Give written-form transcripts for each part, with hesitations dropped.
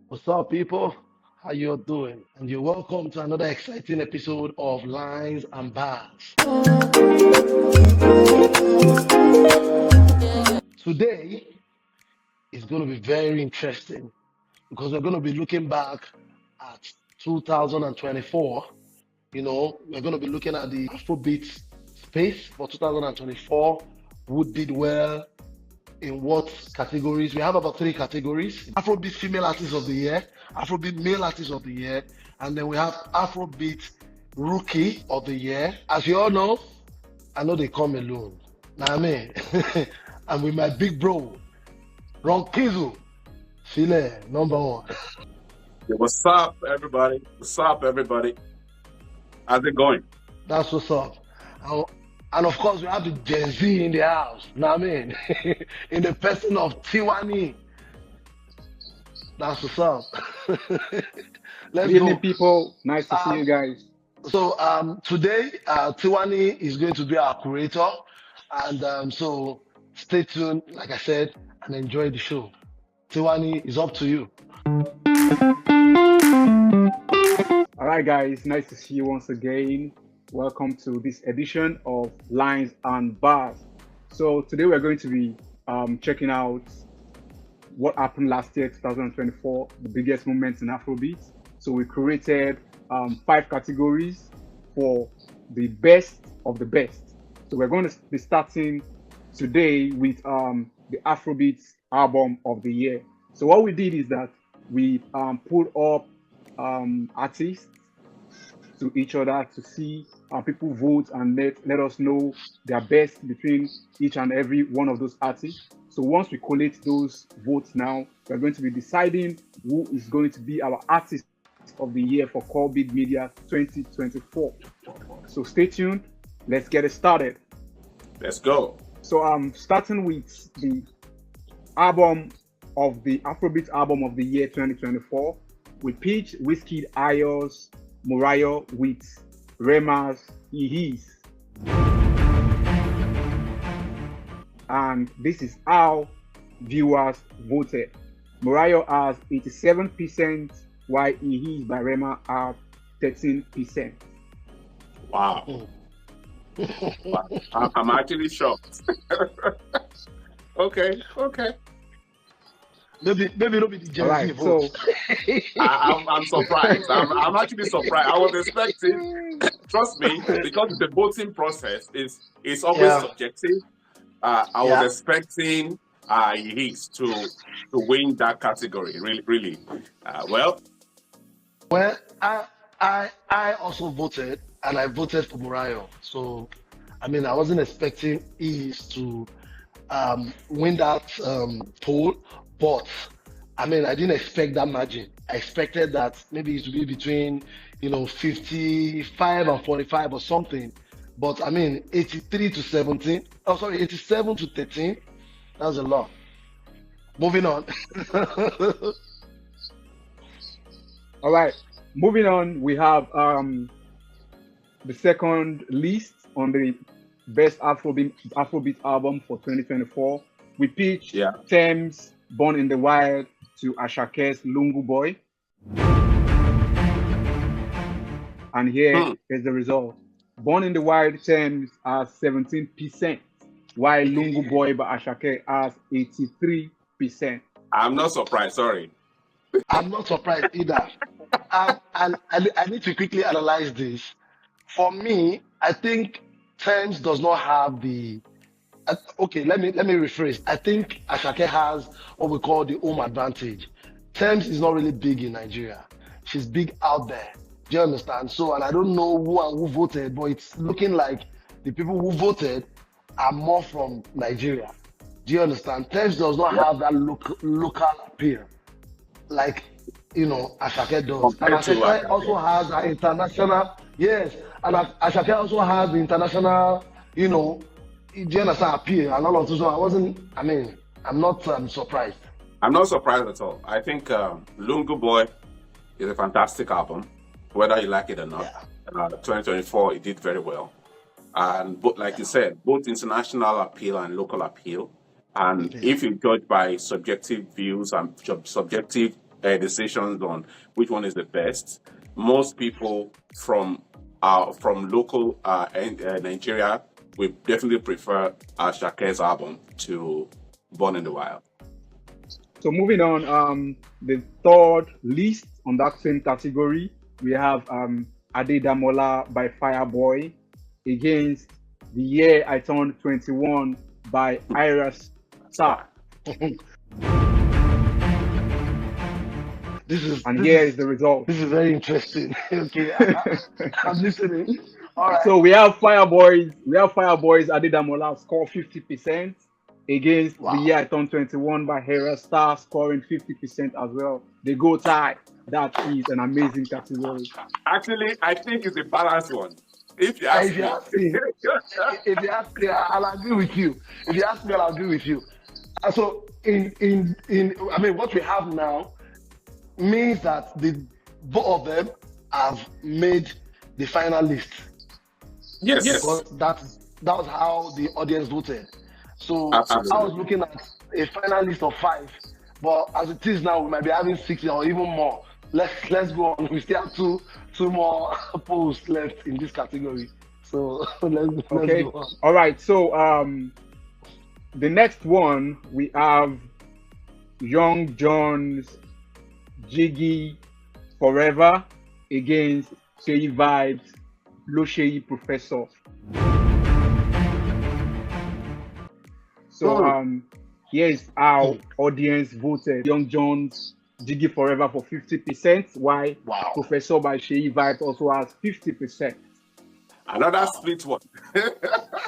What's up, people? How you all doing? And you're welcome to another exciting episode of Lines and Bars. Today is going to be very interesting because we're going to be looking back at 2024. We're going to be looking at the Afrobeat space for 2024. Who did well in what categories? We have about three categories: Afrobeat Female Artist of the Year, Afrobeat Male Artist of the Year, and then we have Afrobeat Rookie of the Year. As you all know, I know they come alone. Now, me, I'm with my big bro, Ron Kizu, Chile, number one. Yeah, what's up, everybody? What's up, everybody? How's it going? That's what's up. And, and of course, we have the Gen Z in the house. Now, I mean, in the person of Tiwani. That's what's up. Let's Good evening, go. people. Nice to see you Um, guys. so today, Tiwani is going to be our curator, and so stay tuned, like I said, and enjoy the show. Tiwani is up to you. All right, guys. Nice to see you once again. Welcome to this edition of Lines and Bars. So today we're going to be checking out what happened last year, 2024, the biggest moments in Afrobeat. So we created 5 categories for the best of the best. So we're going to be starting today with the Afrobeat album of the year. So what we did is that we put up artists to each other to see people vote and let us know their best between each and every one of those artists. So once we collate those votes now, we're going to be deciding who is going to be our artist of the year for Culbeed Media 2024. So stay tuned. Let's get it started. Let's go. So starting with the album of the Afrobeat album of the year 2024, we pitched Whiskey Ayos Morayo with Rema's Ihis. And this is how viewers voted. Morayo has 87%, while Ihis by Rema have 13%. Wow. I'm actually shocked. Okay. Maybe it'll be the Gen All Z right, so vote. I'm surprised. I'm actually surprised. I was expecting, trust me, because the voting process is always Yeah, subjective. I was yeah. expecting his to win that category. Really. Well, Well, I also voted, and I voted for Murayo. So, I mean, I wasn't expecting East to win that poll, but I mean, I didn't expect that margin. I expected that maybe it would be between 55 and 45 or something. But I mean, 83 to 17. Oh, sorry, 87 to 13. That's a lot. Moving on. all right, moving on, we have the second list on the best Afrobeat album for 2024. We pitched yeah. Thames Born in the Wild to Ashake's Lungu Boy. And here is the result. Born in the Wild Thames has 17%, while Lungu Boy by Ashake has 83%. I'm not surprised. Sorry. I'm not surprised either. And I need to quickly analyze this. For me, I think Thames does not have the. Okay, let me rephrase. I think Ashake has what we call the home advantage. Thames is not really big in Nigeria. She's big out there. Do you understand? So, and I don't know who voted, but it's looking like the people who voted are more from Nigeria. Do you understand? Thames does not Yeah. have that local appeal like Ashake does. And Compared to Ashake also Akake. has an international, yes, and Ashake also has the international, do you understand, appeal and all of those. So I'm not surprised. I'm not surprised at all. I think Lungu Boy is a fantastic album, whether you like it or not. Yeah. 2024, it did very well. And like you said, both international appeal and local appeal. And Yeah. if you judge by subjective views and subjective decisions on which one is the best. Most people from local Nigeria, we definitely prefer Shake's album to Born in the Wild. So moving on, the third list on that same category, we have Adedamola by Fireboy against The Year I Turned 21 by Iris Star. Here is the result. This is very interesting. Okay, I'm listening. All right. So we have Fireboys Adedamola score 50% against The Year I Turned 21 by Hera Star scoring 50% as well. They go tie. That is an amazing category. Actually, I think it's a balanced one. If you ask me, I'll agree with you. If you ask me, I'll agree with you. So I mean, what we have now means that both of them have made the final list. Yes. Because that was how the audience voted. So Absolutely. I was looking at a final list of 5, but as it is now, we might be having 6 or even more. Let's go on. We still have two more polls left in this category. So let's go on. All right. So the next one we have Young John's Jiggy Forever against Sheyi Vibes Low Sheyi Professor. So here's how audience voted. Young John's Jiggy Forever for 50%, while Professor by Sheyi Vibes also has 50%. Another split one.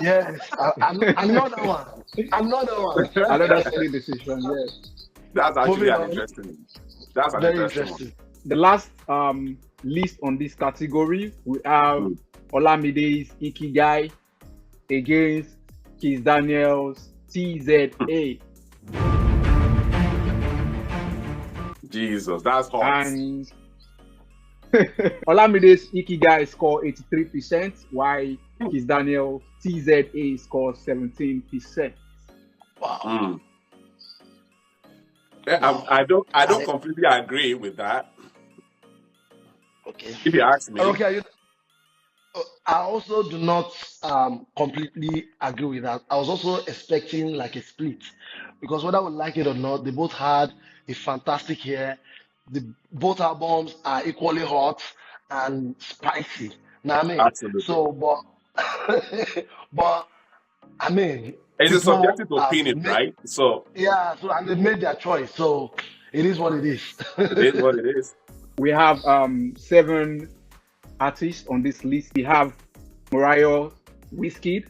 Yes, another one. Another split decision, yes. That's actually an interesting. That's an very interesting one. The last list on this category, we have Olamide's Ikigai against Kiss Daniel's TZA. Jesus, that's hot. And Olamide's Ikigai score 83%, while Kiss Daniel TZA score 17%. Wow. I don't completely agree with that. Okay. If you ask me. Okay. I also do not completely agree with that. I was also expecting like a split, because whether we like it or not, they both had a fantastic year. Both albums are equally hot and spicy. Know what I mean? Absolutely. So, but I mean, it's a subjective opinion, right? So yeah. So and they made their choice. So it is what it is. It is what it is. We have 7 artists on this list. We have Mariah Wizkid.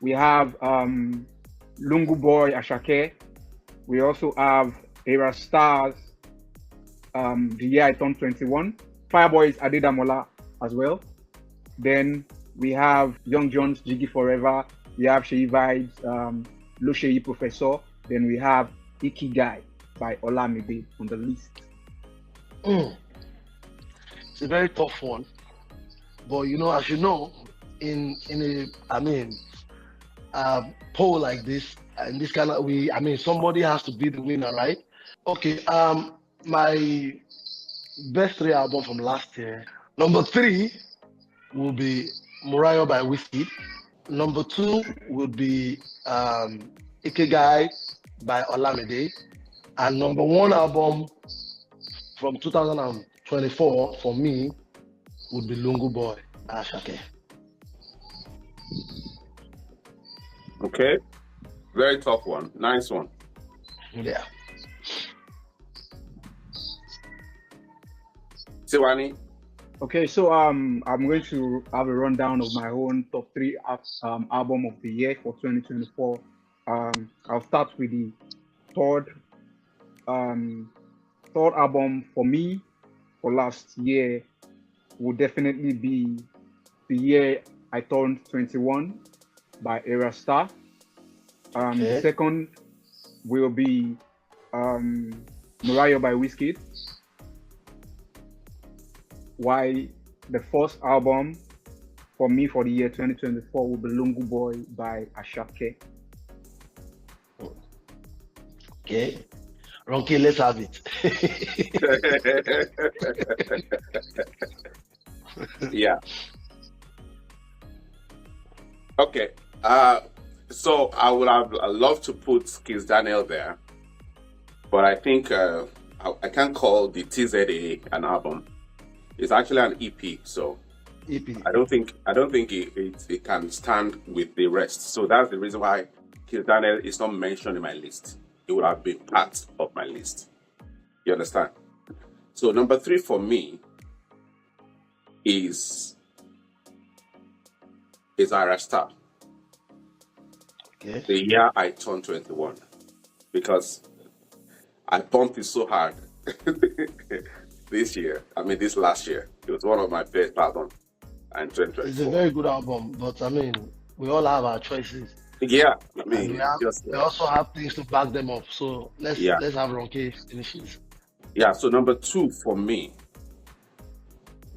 We have Lungu Boy Ashake. We also have Era Stars, The Year I Turned 21. Fireboy's Adedamola as well. Then we have Young John's Jiggy Forever. We have Sheyi Vibes, Low Sheyi Professor. Then we have Ikigai by Olamide on the list. It's a very tough one, but as you know, in a poll like this, in this kind of somebody has to be the winner, right? Okay. My best 3 album from last year. Number 3 will be Mariah by Wizkid. Number 2 would be Ikigai by Olamide, and number 1 album from 2024 for me would be Lungu Boy Ashake. Okay. Very tough one. Nice one. Yeah. Tiwani. Okay, so I'm going to have a rundown of my own top 3 album of the year for 2024. I'll start with the third album for me for last year would definitely be The Year I Turned 21 by Era Star. Okay. Second will be Mariah by Wizkid. While the first album for me for the year 2024 will be Lungu Boy by Ashake. Okay. Ronke, let's have it. Yeah. Okay. So I would have loved to put Kiss Daniel there, but I think I can't call the TZA an album. It's actually an EP, so EP. I don't think it can stand with the rest. So that's the reason why Kiss Daniel is not mentioned in my list. It would have been part of my list. You understand? So number 3 for me is Arasta, Okay. the year I turned 21, because I bumped it so hard this last year. It was one of my best albums in It's a 2024. very good album, but I mean, we all have our choices, Yeah, I and mean, just we also have things to back them up. So yeah, let's have Ronke finishes. yeah. So number 2 for me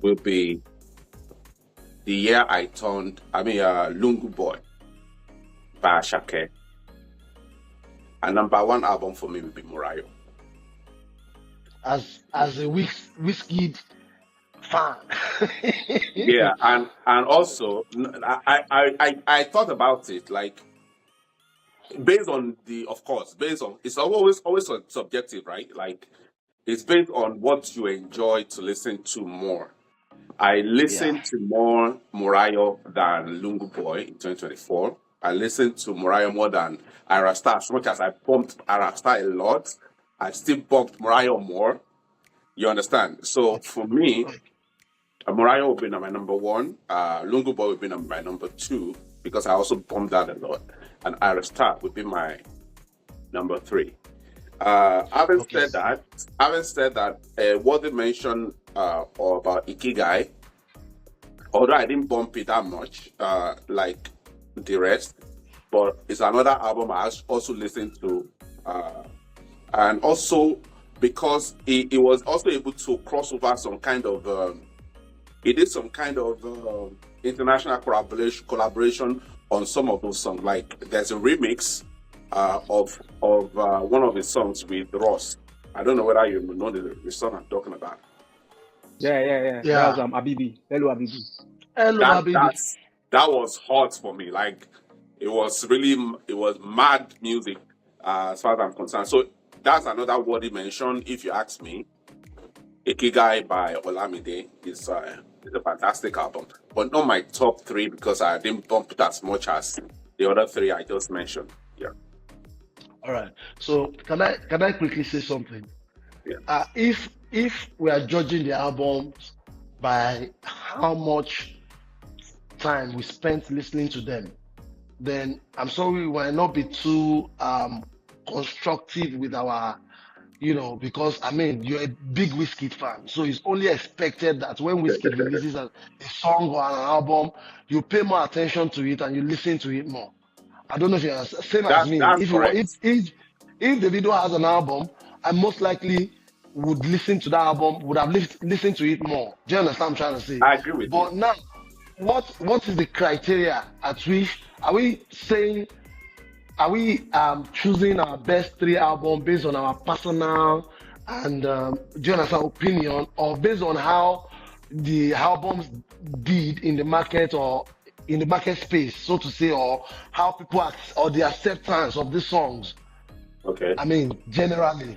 will be the year I turned. Lungu Boy by Shake. And number 1 album for me will be Murayo. As a whiskey fan. Yeah, and also I thought about it, like, based on it's always subjective, right? Like, it's based on what you enjoy to listen to more. I Yeah. listened to more Murayo than Lungu Boy in 2024. I listened to Murayo more than Arasta. As much as I bumped Arasta a lot, I still bumped Murayo more. You understand? So Okay. for me, Okay. Murayo will be my number 1. Lungu Boy will be my number 2, because I also bumped that a lot. And Arasta would be my number 3. Having Okay. said that, Worthy mentioned or about Ikigai, although I didn't bump it that much, like the rest, but it's another album I also listened to, and also because he was also able to cross over some kind of, he did some kind of international collaboration on some of those songs. Like, there's a remix of one of his songs with Ross. I don't know whether you know the song I'm talking about. Yeah. That's Yeah. Abibi. Hello, Abibi. Hello, That my baby. that's that was hot for me. Like, it was mad music, as far as I'm concerned. So that's another worthy mention, if you ask me. Ikigai by Olamide is a fantastic album, but not my top 3, because I didn't bump it as much as the other 3 I just mentioned. Yeah, All right. So can I quickly say something? yeah. If we are judging the albums by how much time we spent listening to them, then I'm sorry we might not be too constructive with our, because I mean you're a big Wizkid fan, so it's only expected that when Wizkid releases a song or an album, you pay more attention to it and you listen to it more. I don't know if you're same as me. That's If you correct. if the video has an album, I most likely would listen to that album, would have listened to it more. Do you understand what I'm trying to say? I agree with you. But now, what is the criteria at which are we saying? Are we choosing our best 3 albums based on our personal and do you understand opinion, or based on how the albums did in the market or in the market space, so to say, or how people or the acceptance of these songs? Okay. I mean, generally,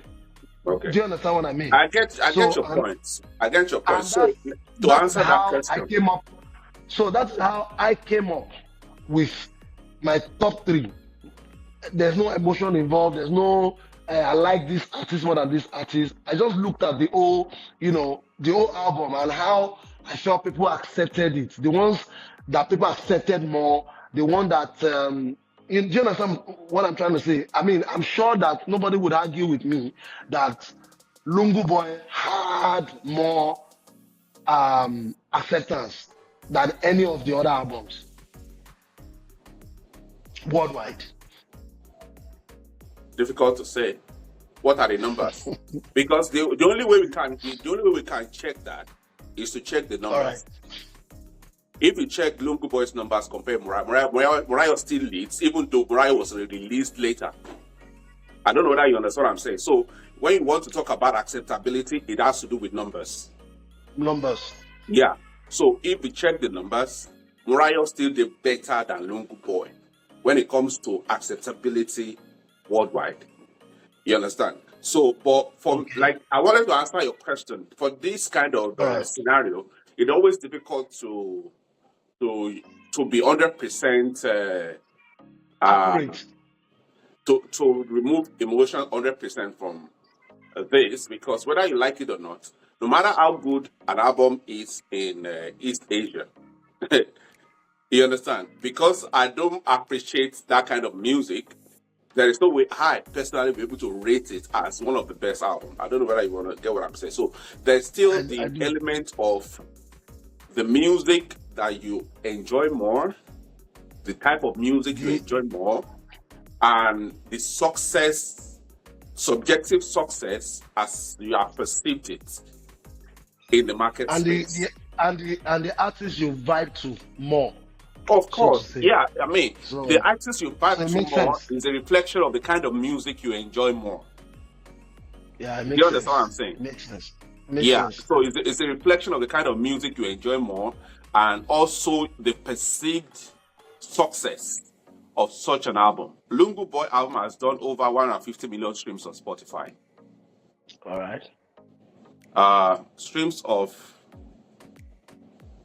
Okay. do you understand what I mean? I get So your point. I get your point. and So to that's answer that how I question, came up. So that's how I came up with my top 3. There's no emotion involved. There's no I like this artist more than this artist. I just looked at the whole, the whole album and how I felt people accepted it. The ones that people accepted more, the one that do you understand what I'm trying to say? I mean, I'm sure that nobody would argue with me that Lungu Boy had more acceptance than any of the other albums worldwide. difficult to say. What are the numbers? Because the only way we can check that is to check the All right. numbers. If you check Lungu Boy's numbers, compare Murayo still leads, even though Murayo was released later. I don't know whether you understand what I'm saying. So when you want to talk about acceptability, it has to do with numbers. Numbers. Yeah. So if we check the numbers, Murayo still did better than Lungu Boy when it comes to acceptability worldwide. You understand? So, but from Okay. like, I wanted to answer your question. For this kind of All right. scenario, it's always difficult to be 100% Accurate. to remove emotion 100% from this, because whether you like it or not, no matter how good an album is in East Asia, you understand? Because I don't appreciate that kind of music, there is no way I personally be able to rate it as one of the best albums. I don't know whether you want to get what I'm saying. So there's still I the do. element of the music that you enjoy more, the type of music you The enjoy more, and the success, subjective success as you have perceived it in the market and space. the artists you vibe to more, Of so to course, say. yeah. I mean, the So artist you vibe it to makes more sense. is a reflection of the kind of music you enjoy more. Yeah, it Do you makes understand what I'm sense. saying? It makes sense. It makes Yeah. sense. So it's a reflection of the kind of music you enjoy more, and also the perceived success of such an album. Lungu Boy album has done over 150 million streams on Spotify. All right. Streams of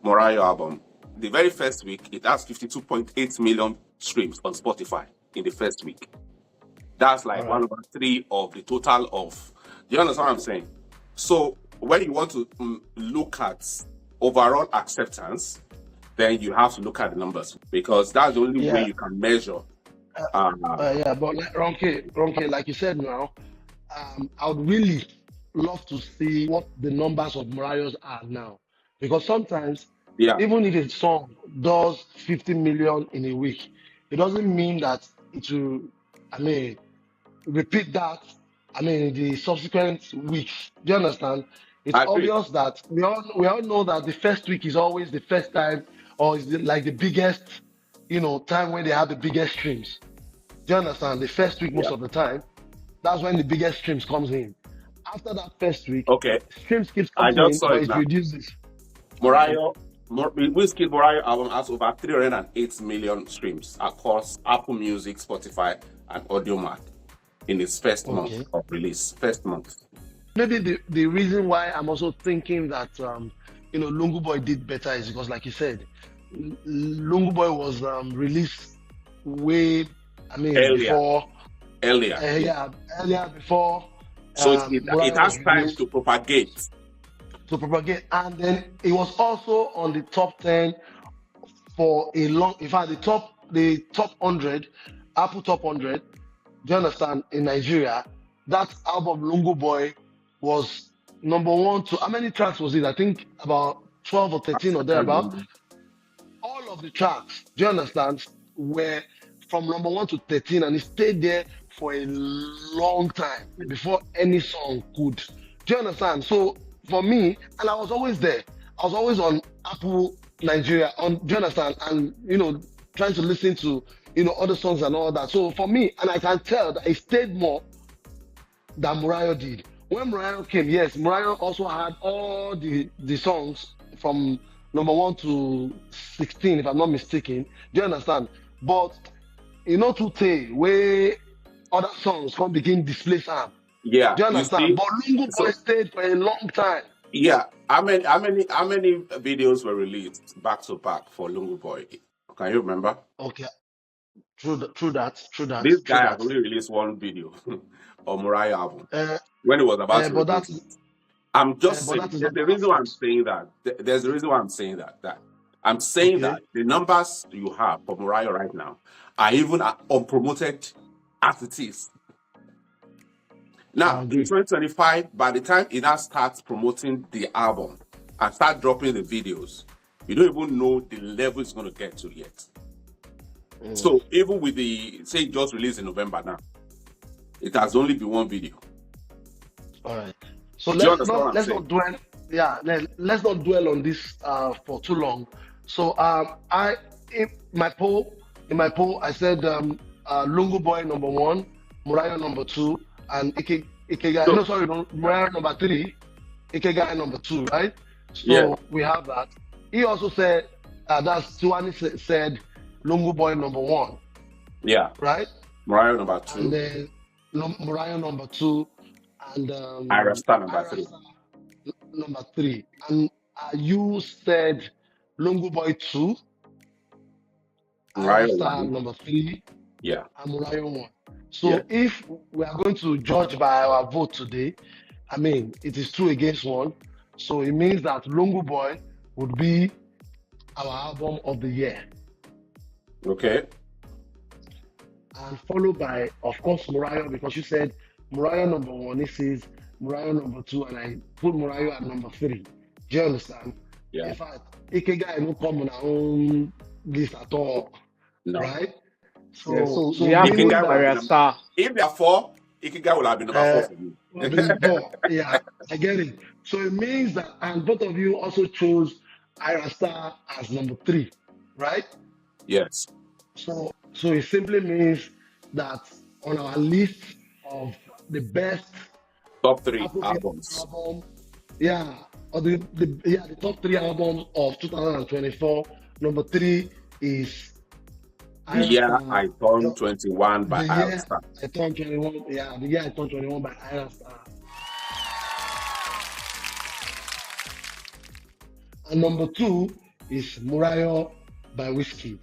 Morayo album, the very first week, it has 52.8 million streams on Spotify in the first week. That's like All one right. over three of the total of. Do you understand what I'm saying? So when you want to look at overall acceptance, then you have to look at the numbers, because that's the only way Yeah. you can measure. Yeah. But like, Ronke, like you said now, I would really love to see what the numbers of Mariah's are now, because sometimes Yeah, even if a song does 50 million in a week, it doesn't mean that it will. I mean, repeat that, I mean, in the subsequent weeks. Do you understand? It's I agree. obvious that we all know that the first week is always the first time, or is like the biggest, time when they have the biggest streams. Do you understand? The first week, most Yeah. of the time, that's when the biggest streams comes in. After that first week, Okay. streams keeps I coming just in, saw but it it now. reduces. Morayo, Whiskey Morayo album has over 308 million streams across Apple Music, Spotify, and Audiomack in its first month Okay. of release. First month. Maybe the reason why I'm also thinking that Lungu Boy did better is because, like you said, Lungu Boy was released way, I mean, Earlier. before, Yeah. yeah, earlier before So it Murray has was time released to propagate. to propagate, and then it was also on the top 10 for a long. In fact, the top 100, Apple top 100. Do you understand? In Nigeria, that album Lungu Boy was number one to how many tracks was it? I think about 12 or 13 or I can't thereabout. remember. All of the tracks, do you understand, were from number one to 13, and it stayed there for a long time before any song could. Do you understand? So for me, and I was always there. I was always on Apple Nigeria. Do you understand? And trying to listen to other songs and all that. So for me, and I can tell that it stayed more than Murayo did. When Murayo came, yes, Murayo also had all the songs from number one to 16, if I'm not mistaken. Do you understand? But today, where other songs come begin display Sam. Yeah, Do you you understand? see. But Lungu Boy So stayed for a long time. yeah, how many videos were released back to back for Lungu Boy? Can you remember? Okay, true that. This guy has only released one video on Murayo album Uh, when he was about to but release that it. is I'm just but saying, that is there's not the our reason why I'm fault. saying that. There's the reason why I'm saying that. I'm saying that Okay, the numbers you have for Murayo right now are even unpromoted as it is. I Now, in agree. 2025, by the time he now starts promoting the album and start dropping the videos, you don't even know the level it's going to get to yet. So even with the, say, it just released in November now, it has only been one video. All right. So Do you let's understand what not I'm let's saying? not dwell. Yeah, let's not dwell on this for too long. So in my poll I said Lungu Boy number one, Murayo number two, and Ikegai, no, So sorry, no, Mariah number 3, Ikegai number 2, right? yeah, So we have that. He also said, that's Tuani said, Lungu Boy number 1, yeah. right? Mariah number And 2, then Mariah number 2, and Ira Star number Ira 3, Star number 3. And you said Lungu Boy 2, Mariah Ira Star 1, number 3, yeah, and Mariah 1. yeah. So if we are going to judge by our vote today, I mean, it is 2 against 1. So it means that Lungu Boy would be our album of the year. Okay, And followed by, of course, Mariah, because you said Mariah number 1, this is Mariah number 2, and I put Mariah at number 3. Do you understand? yeah. In fact, Ikega will come on our own list at all, No. right? Yeah, So, so we so have meaning both Ikigai would have that been Maria number. Star. If there are 4, Ikigai would have been number 4 for me. number 4, yeah, I get it. So it means that, and both of you also chose Ira Star as number 3, right? Yes. So it simply means that on our list of the best Top 3 Afrobeat albums. album, yeah, or the top 3 albums of 2024. Number 3 is The Ira year Star. I turned 21 by The Ira year Star. I turned 21. Yeah, the year I turned 21 by Ira Star. And number 2 is Murayo by Whiskey.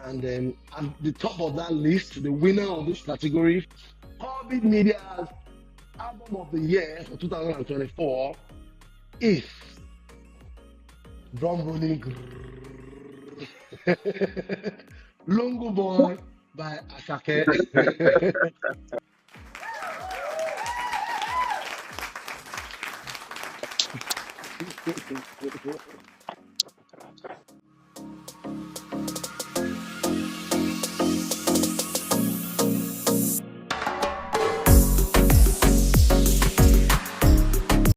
And then at the top of that list, the winner of this category, Culbeed Media's album of the year for 2024 is drum rolling Longo Boy by Asake.